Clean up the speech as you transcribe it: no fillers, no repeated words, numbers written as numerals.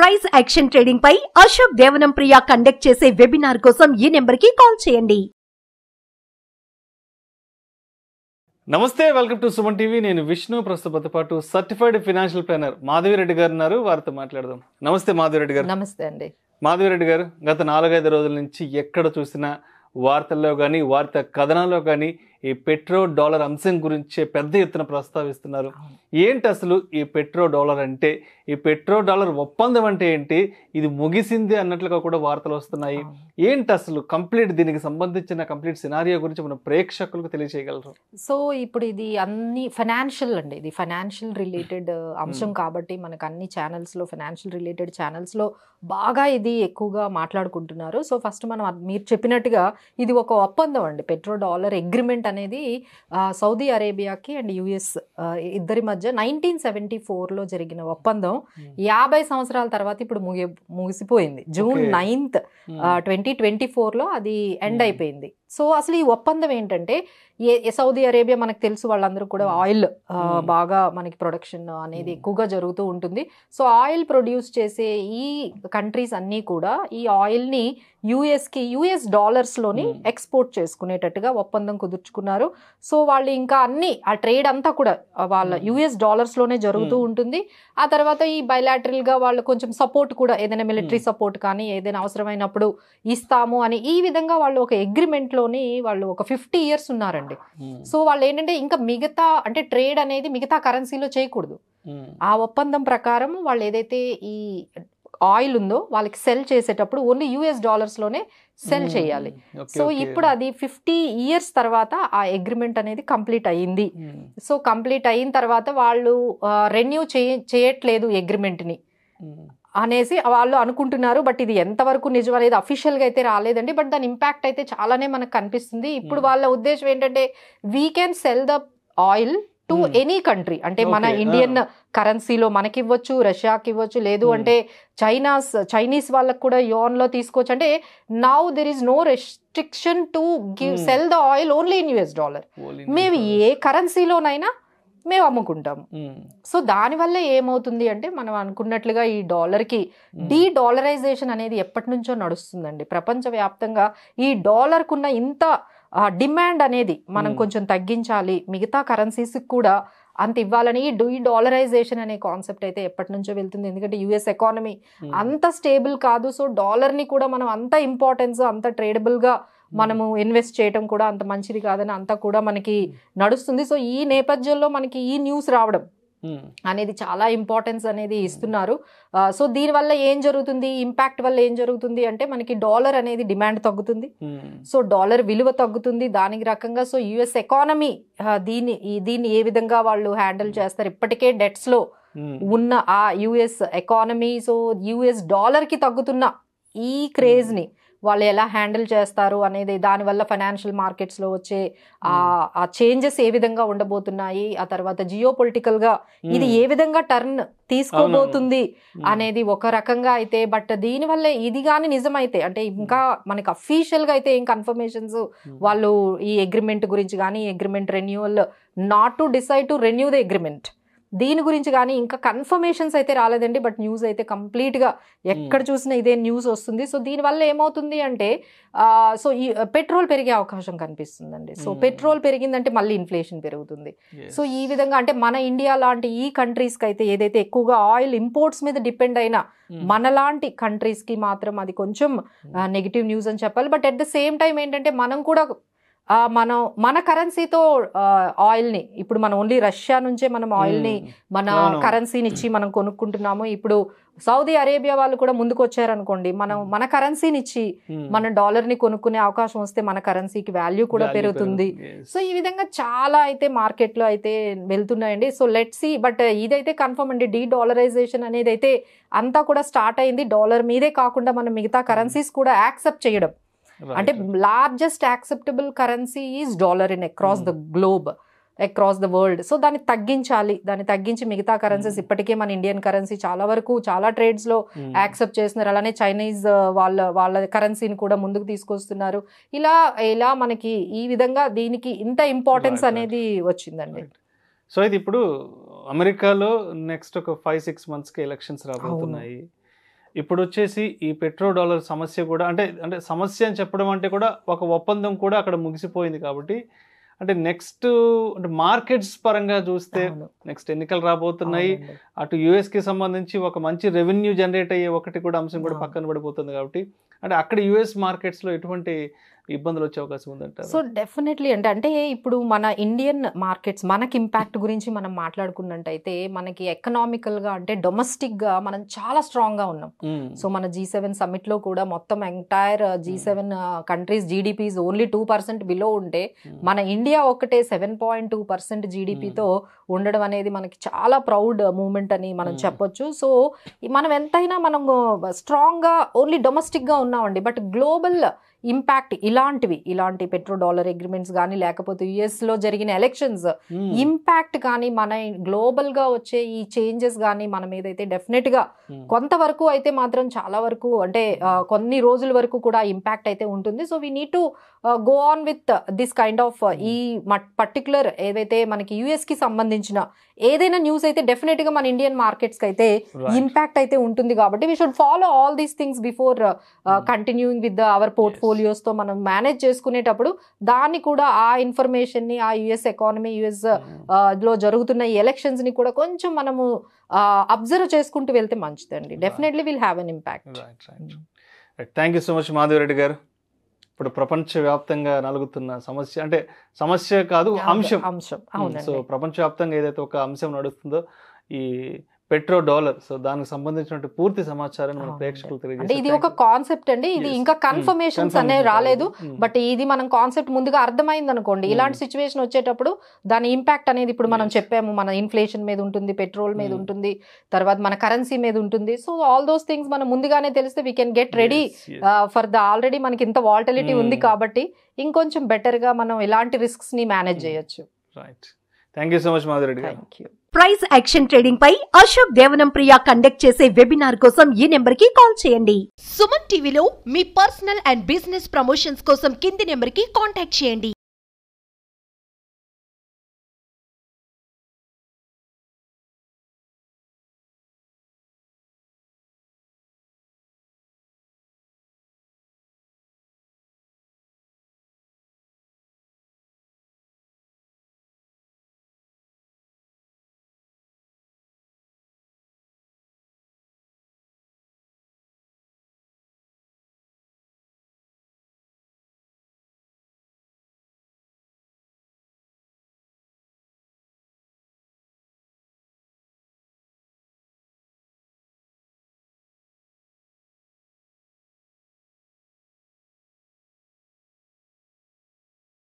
Price action trading పై Ashok Devanampriya conduct చేసే webinar కోసం ఈ నెంబర్ కి కాల్ చేయండి. నమస్తే, వెల్కమ్ టు సుమన్ టీవీ. నేను విష్ణు. ప్రస్తుతంతో పాటు సర్టిఫైడ్ ఫైనాన్షియల్ ప్లానర్ మాధవిరెడ్డి గారు ఉన్నారు. వారితో మాట్లాడదాం. నమస్తే మాధవిరెడ్డి గారు. నమస్తే అండి. మాధవిరెడ్డి గారు, గత 4-5 రోజుల నుంచి ఎక్కడ చూసినా వార్తల్లో కానీ వార్తా కథనాల్లో కానీ ఈ పెట్రో డాలర్ అంశం గురించే పెద్ద ఎత్తున ప్రస్తావిస్తున్నారు. ఏంటి అసలు ఈ పెట్రో డాలర్ అంటే, ఈ పెట్రో డాలర్ ఒప్పందం అంటే ఏంటి, ఇది ముగిసింది అన్నట్లుగా కూడా వార్తలు వస్తున్నాయి. ఏంటి అసలు కంప్లీట్ దీనికి సంబంధించిన కంప్లీట్ సినారియో గురించి మన ప్రేక్షకులకు తెలియజేయగలరు? సో ఇప్పుడు ఇది అన్ని ఫైనాన్షియల్ అండి, ఇది ఫైనాన్షియల్ రిలేటెడ్ అంశం కాబట్టి మనకు అన్ని ఛానల్స్లో, ఫైనాన్షియల్ రిలేటెడ్ ఛానల్స్లో బాగా ఇది ఎక్కువగా మాట్లాడుకుంటున్నారు. సో ఫస్ట్ మనం మీరు చెప్పినట్టుగా ఇది ఒక ఒప్పందం అండి. పెట్రో డాలర్ అగ్రిమెంట్ అనేది సౌదీ అరేబియాకి అండ్ యుఎస్ ఇద్దరి మధ్య 1974లో జరిగిన ఒప్పందం 50 సంవత్సరాల తర్వాత ఇప్పుడు ముగిసిపోయింది. జూన్ 9th 2024లో అది ఎండ్ అయిపోయింది. సో అసలు ఈ ఒప్పందం ఏంటంటే, సౌదీ అరేబియా మనకు తెలుసు, వాళ్ళందరూ కూడా ఆయిల్ బాగా మనకి ప్రొడక్షన్ అనేది ఎక్కువగా జరుగుతూ ఉంటుంది. సో ఆయిల్ ప్రొడ్యూస్ చేసే ఈ కంట్రీస్ అన్నీ కూడా ఈ ఆయిల్ని యుఎస్ డాలర్స్లోని ఎక్స్పోర్ట్ చేసుకునేటట్టుగా ఒప్పందం కుదుర్చుకున్నారు. సో వాళ్ళు ఇంకా అన్ని ఆ ట్రేడ్ అంతా కూడా వాళ్ళ యుఎస్ డాలర్స్లోనే జరుగుతూ ఉంటుంది. ఆ తర్వాత ఈ బైలాటరల్గా వాళ్ళు కొంచెం సపోర్ట్ కూడా, ఏదైనా మిలిటరీ సపోర్ట్ కానీ ఏదైనా అవసరమైనప్పుడు ఇస్తాము అని ఈ విధంగా వాళ్ళు ఒక అగ్రిమెంట్లోని వాళ్ళు ఒక 50 years ఉన్నారండి. సో వాళ్ళు ఏంటంటే ఇంకా మిగతా అంటే ట్రేడ్ అనేది మిగతా కరెన్సీలో చేయకూడదు. ఆ ఒప్పందం ప్రకారం వాళ్ళు ఏదైతే ఈ ఆయిల్ ఉందో వాళ్ళకి సెల్ చేసేటప్పుడు ఓన్లీ యుఎస్ డాలర్స్లోనే సెల్ చేయాలి. సో ఇప్పుడు అది 50 years తర్వాత ఆ అగ్రిమెంట్ అనేది కంప్లీట్ అయ్యింది. సో కంప్లీట్ అయిన తర్వాత వాళ్ళు రెన్యూ చేయట్లేదు అగ్రిమెంట్ని అనేసి వాళ్ళు అనుకుంటున్నారు. బట్ ఇది ఎంతవరకు నిజం అనేది అఫీషియల్గా అయితే రాలేదండి. బట్ దాని ఇంపాక్ట్ అయితే చాలానే మనకు కనిపిస్తుంది. ఇప్పుడు వాళ్ళ ఉద్దేశం ఏంటంటే, we can sell the oil to any country. అంటే మన ఇండియన్ కరెన్సీలో మనకి ఇవ్వచ్చు, రష్యాకి ఇవ్వచ్చు, లేదు అంటే చైనీస్ వాళ్ళకి కూడా యోన్లో తీసుకోవచ్చు. అంటే now there is no restriction to sell the oil only in US dollar. మేము ఏ కరెన్సీలోనైనా మేము అమ్ముకుంటాము. సో దానివల్ల ఏమవుతుంది అంటే, మనం అనుకున్నట్లుగా ఈ డాలర్కి డీడాలరైజేషన్ అనేది ఎప్పటి నుంచో నడుస్తుందండి. ప్రపంచవ్యాప్తంగా ఈ డాలర్కున్న ఇంత డిమాండ్ అనేది మనం కొంచెం తగ్గించాలి, మిగతా కరెన్సీస్కి కూడా అంత ఇవ్వాలని ఈ డీడాలరైజేషన్ అనే కాన్సెప్ట్ అయితే ఎప్పటి నుంచో వెళ్తుంది. ఎందుకంటే యుఎస్ ఎకానమీ అంత స్టేబుల్ కాదు. సో డాలర్ని కూడా మనం అంత ఇంపార్టెన్స్, అంత ట్రేడబుల్గా మనము ఇన్వెస్ట్ చేయడం కూడా అంత మంచిది కాదని అంతా కూడా మనకి నడుస్తుంది. సో ఈ నేపథ్యంలో మనకి ఈ న్యూస్ రావడం అనేది చాలా ఇంపార్టెన్స్ అనేది ఇస్తున్నారు. సో దీనివల్ల ఏం జరుగుతుంది, ఇంపాక్ట్ వల్ల ఏం జరుగుతుంది అంటే, మనకి డాలర్ అనేది డిమాండ్ తగ్గుతుంది. సో డాలర్ విలువ తగ్గుతుంది. దానికి రకంగా సో యుఎస్ ఎకానమీ దీన్ని ఏ విధంగా వాళ్ళు హ్యాండిల్ చేస్తారు, ఇప్పటికే డెట్స్లో ఉన్న ఆ యుఎస్ ఎకానమీ, సో యుఎస్ డాలర్కి తగ్గుతున్న ఈ క్రేజ్ని వాళ్ళు ఎలా హ్యాండిల్ చేస్తారు అనేది, దానివల్ల ఫైనాన్షియల్ మార్కెట్స్లో వచ్చే ఆ చేంజెస్ ఏ విధంగా ఉండబోతున్నాయి, ఆ తర్వాత జియోపొలిటికల్గా ఇది ఏ విధంగా టర్న్ తీసుకోబోతుంది అనేది ఒక రకంగా అయితే. బట్ దీనివల్ల ఇది కానీ నిజమైతే, అంటే ఇంకా మనకి అఫీషియల్గా అయితే ఏం కన్ఫర్మేషన్స్ వాళ్ళు ఈ అగ్రిమెంట్ గురించి కానీ, agreement renewal not to decide to renew the agreement దీని గురించి కానీ ఇంకా కన్ఫర్మేషన్స్ అయితే రాలేదండి. బట్ న్యూస్ అయితే కంప్లీట్గా ఎక్కడ చూసినా ఇదే న్యూస్ వస్తుంది. సో దీనివల్ల ఏమవుతుంది అంటే, సో ఈ పెట్రోల్ పెరిగే అవకాశం కనిపిస్తుందండి. సో పెట్రోల్ పెరిగిందంటే మళ్ళీ ఇన్ఫ్లేషన్ పెరుగుతుంది. సో ఈ విధంగా అంటే మన ఇండియా లాంటి ఈ కంట్రీస్కి అయితే, ఏదైతే ఎక్కువగా ఆయిల్ ఇంపోర్ట్స్ మీద డిపెండ్ అయిన మనలాంటి కంట్రీస్కి మాత్రం అది కొంచెం నెగిటివ్ న్యూస్ అని చెప్పాలి. But at the same time ఏంటంటే, మనం కూడా మన కరెన్సీతో ఆయిల్ని, ఇప్పుడు మనం ఓన్లీ రష్యా నుంచే మనం ఆయిల్ని మన కరెన్సీని ఇచ్చి మనం కొనుక్కుంటున్నాము. ఇప్పుడు సౌదీ అరేబియా వాళ్ళు కూడా ముందుకు వచ్చారనుకోండి, మనం మన కరెన్సీని ఇచ్చి మన డాలర్ని కొనుక్కునే అవకాశం వస్తే మన కరెన్సీకి వాల్యూ కూడా పెరుగుతుంది. సో ఈ విధంగా చాలా అయితే మార్కెట్లో అయితే వెళ్తున్నాయండి. So let's see. బట్ ఇదైతే కన్ఫర్మ్ అండి, డీడాలరైజేషన్ అనేది అయితే అంతా కూడా స్టార్ట్ అయింది. డాలర్ మీదే కాకుండా మనం మిగతా కరెన్సీస్ కూడా యాక్సెప్ట్ చేయడం, అంటే largest acceptable currency is dollar in across the globe, across the world. So దాన్ని తగ్గించాలి, దాన్ని తగ్గించి మిగతా కరెన్సీస్, ఇప్పటికే మన ఇండియన్ కరెన్సీ చాలా వరకు చాలా ట్రేడ్స్లో యాక్సెప్ట్ చేస్తున్నారు. అలానే చైనీస్ వాళ్ళ కరెన్సీని కూడా ముందుకు తీసుకొస్తున్నారు. ఇలా మనకి ఈ విధంగా దీనికి ఇంత ఇంపార్టెన్స్ అనేది వచ్చిందండి. సో ఇది ఇప్పుడు అమెరికాలో నెక్స్ట్ ఒక 5-6 monthsకి ఎలక్షన్స్ రాబోతున్నాయి. ఇప్పుడు వచ్చేసి ఈ పెట్రో డాలర్ సమస్య కూడా అంటే అంటే సమస్య అని చెప్పడం అంటే కూడా ఒక ఒప్పందం కూడా అక్కడ ముగిసిపోయింది కాబట్టి అంటే నెక్స్ట్ అంటే మార్కెట్స్ పరంగా చూస్తే నెక్స్ట్ ఎన్నికలు రాబోతున్నాయి, అటు యుఎస్కి సంబంధించి ఒక మంచి రెవెన్యూ జనరేట్ అయ్యే ఒకటి కూడా అంశం కూడా పక్కన పడిపోతుంది కాబట్టి అంటే అక్కడ యుఎస్ మార్కెట్స్లో ఎటువంటి ఇబ్బందులు వచ్చే అవకాశం ఉందంటారు? సో డెఫినెట్లీ అంటే ఇప్పుడు మన ఇండియన్ మార్కెట్స్ మనకి ఇంపాక్ట్ గురించి మనం మాట్లాడుకున్నట్టయితే మనకి ఎకనామికల్గా అంటే డొమెస్టిక్గా మనం చాలా స్ట్రాంగ్గా ఉన్నాం. సో మన G7 సమ్మిట్లో కూడా మొత్తం entire G7 countries GDPs only 2% below ఉంటే మన ఇండియా ఒక్కటే 7.2% జీడిపితో ఉండడం అనేది మనకి చాలా ప్రౌడ్ మూమెంట్ అని మనం చెప్పొచ్చు. సో మనం ఎంతైనా మనం స్ట్రాంగ్గా ఓన్లీ డొమెస్టిక్గా ఉన్నామండి. బట్ గ్లోబల్ ఇంపాక్ట్ ఇలాంటి పెట్రో డాలర్ అగ్రిమెంట్స్ కానీ లేకపోతే యుఎస్లో జరిగిన ఎలక్షన్స్ ఇంపాక్ట్ కానీ మన గ్లోబల్గా వచ్చే ఈ చేంజెస్ కానీ మన మీద అయితే డెఫినెట్గా కొంతవరకు అయితే మాత్రం చాలా వరకు అంటే కొన్ని రోజుల వరకు కూడా ఇంపాక్ట్ అయితే ఉంటుంది. So we need to go on with this kind of ఈ పర్టికులర్ ఏదైతే మనకి యుఎస్కి సంబంధించిన ఏదైనా న్యూస్ అయితే డెఫినెట్గా మన ఇండియన్ మార్కెట్స్కి అయితే ఇంపాక్ట్ అయితే ఉంటుంది. కాబట్టి we should follow all these things before continuing with our పోర్ట్ఫోలియోస్తో మనం మేనేజ్ చేసుకునేటప్పుడు దాన్ని కూడా ఆ ఇన్ఫర్మేషన్ని ఆ యుఎస్ ఎకానమీ యుఎస్ లో జరుగుతున్న ఈ ఎలక్షన్స్ని కూడా కొంచెం మనము అబ్జర్వ్ చేసుకుంటూ వెళ్తే మంచిదండి. Definitely will have an impact. Thank you so much Madhavi Reddy గారు. ఇప్పుడు ప్రపంచవ్యాప్తంగా నలుగుతున్న సమస్య అంటే సమస్య కాదు అంశం. సో ప్రపంచవ్యాప్తంగా ఏదైతే ఒక అంశం నడుస్తుందో ఈ పెట్రో డాలర్, సో దానికి సంబంధించిన పూర్తి సమాచారాన్ని మన ప్రేక్షకులు తెలియజేస్తారు. అంటే ఇది ఒక కాన్సెప్ట్ అండి, ఇది ఇంకా కన్ఫర్మేషన్స్ అనేవి రాలేదు. బట్ ఇది మనం కాన్సెప్ట్ ముందుగా అర్థమైంది అనుకోండి, ఇలాంటి సిచ్యువేషన్ వచ్చేటప్పుడు దాని ఇంపాక్ట్ అనేది ఇప్పుడు మనం చెప్పాము, మన ఇన్ఫ్లేషన్ మీద ఉంటుంది, పెట్రోల్ మీద ఉంటుంది, తర్వాత మన కరెన్సీ మీద ఉంటుంది. సో ఆల్ దోస్ థింగ్స్ మనం ముందుగానే తెలిస్తే we can get ready for the already మనకి ఇంత వాలటిలిటీ ఉంది కాబట్టి ఇంకొంచెం బెటర్ గా మనం ఇలాంటి రిస్క్స్ ని మేనేజ్ చేయొచ్చు. Right, thank you so much Madhu Reddy గారు. Thank you. Price action trading పై అశోక్ దేవనం ప్రియ కండక్ట్ చేసే వెబినార్ కోసం ఈ నెంబర్ కి కాల్ చేయండి. సుమన్ టీవీలో మీ పర్సనల్ అండ్ బిజినెస్ ప్రమోషన్స్ కోసం కింది నెంబర్ కి కాంటాక్ట్ చేయండి.